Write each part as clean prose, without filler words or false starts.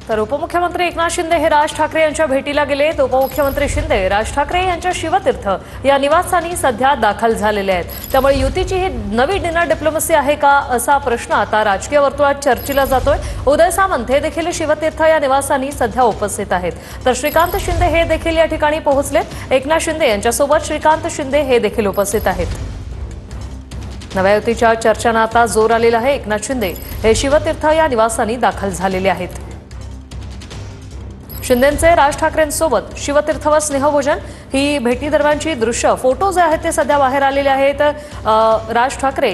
तर उपमुख्यमंत्री एकनाथ शिंदे हे राज ठाकरे यांच्या भेटीला गेले। उपमुख्यमंत्री शिंदे राज ठाकरे यांच्या शिवतीर्थ या निवासस्थानी सध्या दाखल झालेले आहेत। त्यामुळे युतीची ही नवी डिनर डिप्लोमसी आहे का असा प्रश्न आता राजकीय वर्तुळात चर्चेला जातोय। उदय सामंत हे देखील शिवतीर्थ या निवासस्थानी सध्या उपस्थित आहेत, तर श्रीकांत शिंदे हे देखील या ठिकाणी पोहोचले। एकनाथ शिंदे यांच्यासोबत श्रीकांत शिंदे हे देखील उपस्थित आहेत। नव्या युतीच्या चर्चांना आता जोर आलेला आहे। एकनाथ शिंदे हे शिवतीर्थ या निवासस्थानी दाखल झालेले आहेत। शिंदेंचे राज ठाकरेंसोबत शिवतीर्थवर स्नेहभोजन ही भेटी दरम्यानची दृश्य फोटो जे आहेत ते सध्या बाहेर आलेले आहेत। राज ठाकरे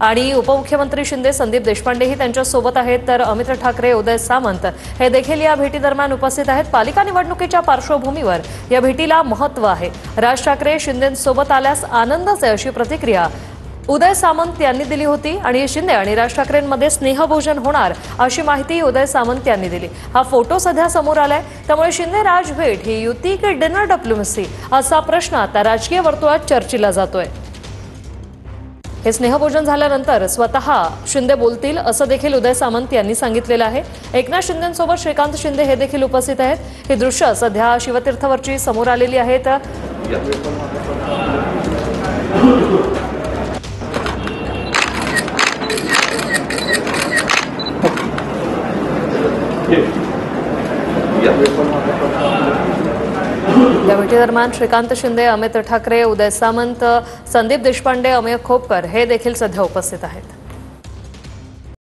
आणि उपमुख्यमंत्री शिंदे संदीप देशपांडे ही त्यांच्या सोबत आहेत, तर अमित ठाकरे उदय सामंत हे देखील या भेटी दरम्यान उपस्थित आहेत। पालिका निवडणुकीच्या पार्श्वभूमीवर या भेटीला महत्त्व आहे। राज ठाकरे शिंदेंसोबत आल्यास आनंदच आहे अशी प्रतिक्रिया उदय सामंत यांनी दिली होती आणि शिंदे आणि राज ठाकरेंमध्ये स्नेहभोजन होणार अशी माहिती उदय सामंत यांनी दिली। हा फोटो सध्या समोर आलाय, त्यामुळे शिंदे राज भेट ही युती की डिनर डिप्लोमसी असा प्रश्न आता राजकीय वर्तुळात चर्चेला जातोय। हे स्नेहभोजन झाल्यानंतर स्वतः शिंदे बोलतील असं देखील उदय सामंत यांनी सांगितलेलं आहे। एकनाथ शिंदेंसोबत श्रीकांत शिंदे हे देखील उपस्थित आहेत। ही दृश्य सध्या शिवतीर्थवरची समोर आलेली आहेत। या भेटी दरम्यान श्रीकांत शिंदे, अमित ठाकरे, उदय सामंत, संदीप देशपांडे, अमेय खोपकर हे देखील सध्या उपस्थित आहेत।